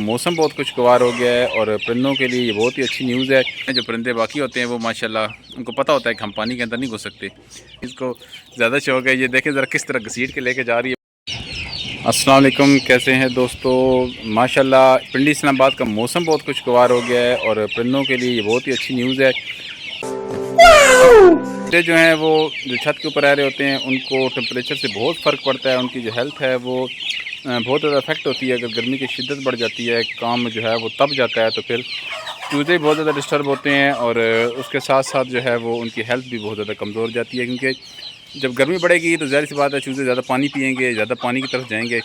मौसम बहुत खुशगवार हो गया है और परिंदों के लिए ये बहुत ही अच्छी न्यूज़ है। जो परिंदे बाकी होते हैं वो माशाल्लाह उनको पता होता है कि हम पानी के अंदर नहीं घुस सकते, इसको ज़्यादा शौक है। ये देखें ज़रा किस तरह घसीट के लेके जा रही है। अस्सलाम वालेकुम, कैसे हैं दोस्तों। माशाल्लाह पिंडी इस्लामाबाद का मौसम बहुत खुशगवार हो गया है और परिंदों के लिए ये बहुत ही अच्छी न्यूज़ है। परिंदे जो हैं वो जो छत के ऊपर रह रहे होते हैं उनको टेम्परेचर से बहुत फ़र्क पड़ता है, उनकी जो हेल्थ है वो बहुत ज़्यादा इफेक्ट होती है। अगर गर्मी की शिद्दत बढ़ जाती है, काम जो है वो तब जाता है, तो फिर चूज़े बहुत ज़्यादा डिस्टर्ब होते हैं और उसके साथ साथ जो है वो उनकी हेल्थ भी बहुत ज़्यादा कमज़ोर हो जाती है। क्योंकि जब गर्मी बढ़ेगी तो ज़ाहिर सी बात है चूज़े ज़्यादा पानी पिएंगे, ज़्यादा पानी की तरफ जाएंगे,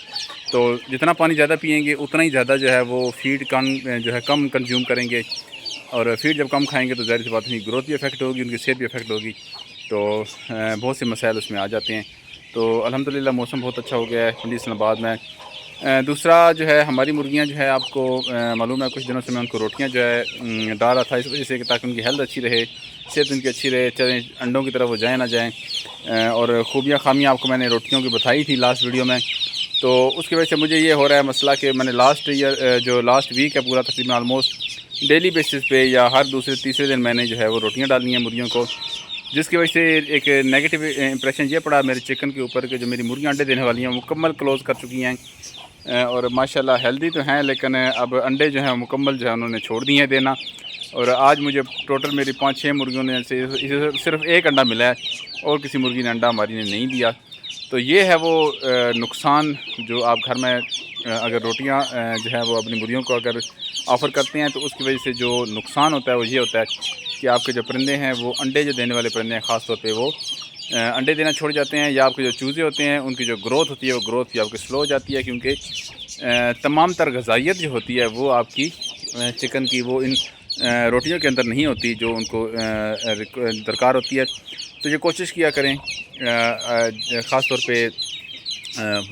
तो जितना पानी ज़्यादा पिएंगे उतना ही ज़्यादा जो है वो फीड कम कंज्यूम करेंगे और फीड जब कम खाएंगे तो ज़ाहिर सी बात उनकी ग्रोथ भी इफेक्ट होगी, उनकी सेहत भी इफेक्ट होगी, तो बहुत से मसाइल उसमें आ जाते हैं। तो अल्हम्दुलिल्लाह मौसम बहुत अच्छा हो गया है पिंडी इस्लामाबाद में। दूसरा जो है हमारी मुर्गियां जो है आपको मालूम है कुछ दिनों से मैं उनको रोटियां जो है डाल रहा था, इस वजह से कि ताकि उनकी हेल्थ अच्छी रहे, सेहत उनकी अच्छी रहे, चाहे अंडों की तरफ वो जाए ना जाएँ। और खूबियाँ खामियाँ आपको मैंने रोटियों की बताई थी लास्ट वीडियो में। तो उसकी वजह से मुझे ये हो रहा है मसला कि मैंने लास्ट वीक है पूरा तकरीबन ऑलमोस्ट डेली बेसिस पे या हर दूसरे तीसरे दिन मैंने जो है वो रोटियां डालनी है मुर्गियों को, जिसकी वजह से एक नेगेटिव इंप्रेशन ये पड़ा मेरे चिकन के ऊपर कि जो मेरी मुर्गियां अंडे देने वाली हैं मुकम्मल क्लोज़ कर चुकी हैं और माशाल्लाह हेल्दी तो हैं, लेकिन अब अंडे जो हैं मुकम्मल जो है उन्होंने छोड़ दिए हैं देना। और आज मुझे टोटल मेरी 5-6 मुर्गियों ने से सिर्फ एक अंडा मिला है और किसी मुर्गी ने अंडा हमारी ने नहीं दिया। तो ये है वो नुकसान जो आप घर में अगर रोटियां जो है वो अपनी मुर्गियों को अगर ऑफ़र करते हैं तो उसकी वजह से जो नुकसान होता है वो ये होता है कि आपके जो परिंदे हैं वो अंडे जो देने वाले परिंदे हैं ख़ास तौर पे वो अंडे देना छोड़ जाते हैं, या आपके जो चूज़े होते हैं उनकी जो ग्रोथ होती है वो ग्रोथ भी आपकी स्लो हो जाती है, क्योंकि तमाम तर ग़िज़ाइयत जो होती है वो आपकी चिकन की वो इन रोटियों के अंदर नहीं होती जो उनको दरकार होती है। तो ये कोशिश किया करें, ख़ास तौर पे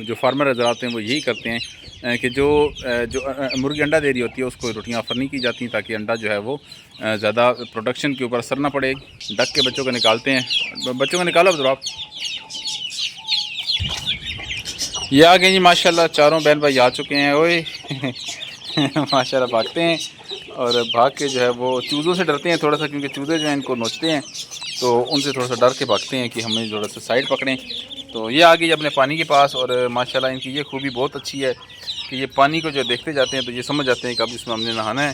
जो फार्मर हज़रात हैं वो यही करते हैं कि जो मुर्गी अंडा दे रही होती है उसको रोटियां ऑफ़र नहीं की जाती, ताकि अंडा जो है वो ज़्यादा प्रोडक्शन के ऊपर असर ना पड़े। डक के बच्चों को निकालते हैं, बच्चों को निकालो अब आप। ये आ गए जी माशाल्लाह, चारों बहन भाई आ चुके हैं। ओए माशाल्लाह भागते हैं और भाग के जो है वो चूज़ों से डरते हैं थोड़ा सा, क्योंकि चूज़े जो हैं इनको नोचते हैं, तो उनसे थोड़ा सा डर के भागते हैं कि हमें थोड़ा सा साइड पकड़ें। तो ये आ गई अपने पानी के पास और माशाल्लाह इनकी ये खूबी बहुत अच्छी है कि ये पानी को जो देखते जाते हैं तो ये समझ जाते हैं कि अब इसमें हमने नहाना है।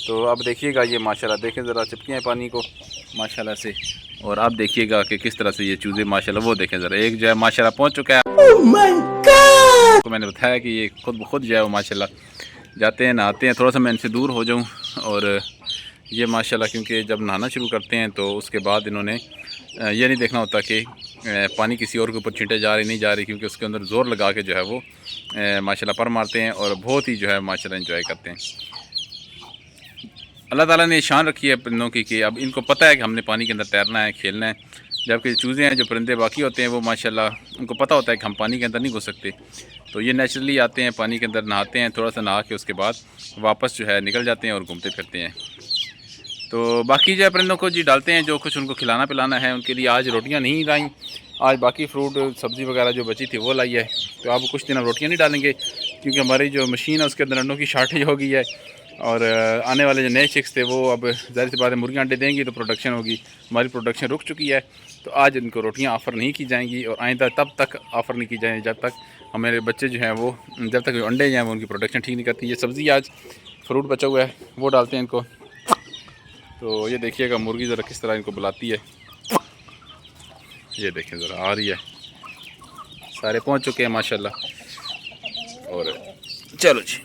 तो अब देखिएगा ये माशाल्लाह देखें ज़रा चिपके हैं पानी को माशाल्लाह से, और आप देखिएगा कि किस तरह से ये चूज़े माशाल्लाह वो देखें ज़रा, एक जो है माशाल्लाह पहुँच चुका है। oh my God! तो मैंने बताया कि ये खुद ब खुद जो है वो माशाल्लाह जाते हैं नहाते हैं। थोड़ा सा मैं इनसे दूर हो जाऊँ और ये माशाल्लाह क्योंकि जब नहाना शुरू करते हैं तो उसके बाद इन्होंने ये नहीं देखना होता कि पानी किसी और के ऊपर छींटे जा रही नहीं जा रही, क्योंकि उसके अंदर ज़ोर लगा के जो है वो माशाल्लाह पर मारते हैं और बहुत ही जो है माशाल्लाह एंजॉय करते हैं। अल्लाह ताला ने शान रखी है परिंदों की कि अब इनको पता है कि हमने पानी के अंदर तैरना है, खेलना है। जबकि चूज़े हैं जो परिंदे बाकी होते हैं वो माशाल्लाह उनको पता होता है कि हम पानी के अंदर नहीं घुस सकते, तो ये नेचुरली आते हैं पानी के अंदर नहाते हैं, थोड़ा सा नहा के उसके बाद वापस जो है निकल जाते हैं और घूमते फिरते हैं। तो बाकी जो है परिंदों को जी डालते हैं जो कुछ उनको खिलाना पिलाना है। उनके लिए आज रोटियां नहीं लाई, आज बाकी फ्रूट सब्ज़ी वगैरह जो बची थी वो लाई है। तो आप कुछ दिन रोटियां नहीं डालेंगे क्योंकि हमारी जो मशीन है उसके अंदर अंडों की शार्टेज हो गई है और आने वाले जो नए चिक्स थे वो अब ज़ाहिर सी बात है मुर्गियाँ अंडे देंगी तो प्रोडक्शन होगी, हमारी प्रोडक्शन रुक चुकी है। तो आज इनको रोटियाँ ऑफ़र नहीं की जाएंगी और आइंदा तब तक ऑफ़र नहीं की जाएंगी जब तक हमारे बच्चे जो हैं वो जब तक अंडे जो हैं वो उनकी प्रोडक्शन ठीक नहीं करती। ये सब्ज़ी आज फ्रूट बचा हुआ है वो डालते हैं इनको। तो ये देखिएगा मुर्गी ज़रा किस तरह इनको बुलाती है, ये देखें ज़रा आ रही है, सारे पहुंच चुके हैं माशाल्लाह। और चलो जी,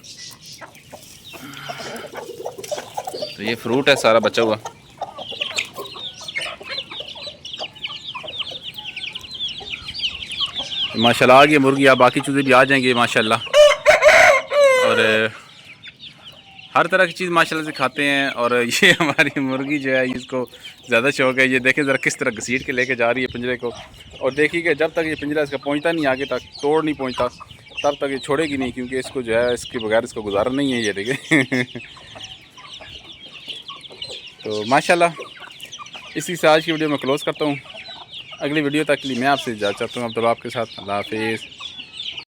तो ये फ्रूट है सारा बचा हुआ। माशाल्लाह आ गई मुर्गी, अब बाकी चीज़ें भी आ जाएंगी माशाल्लाह। और हर तरह की चीज़ माशाल्लाह से खाते हैं। और ये हमारी मुर्गी जो है इसको ज़्यादा शौक है, ये देखें ज़रा किस तरह घसीट के लेके जा रही है पिंजरे को। और देखिए जब तक ये पिंजरा इसका पहुंचता नहीं आगे तक, तोड़ नहीं पहुंचता, तब तक ये छोड़ेगी नहीं, क्योंकि इसको जो है इसके बगैर इसको गुजारा नहीं है। ये देखें तो माशाल्लाह इसी से आज की वीडियो में क्लोज़ करता हूँ। अगली वीडियो तक के लिए मैं आपसे इजाज़त चाहता हूँ। अब्दुल आपके साथ, अल्लाह हाफिज़।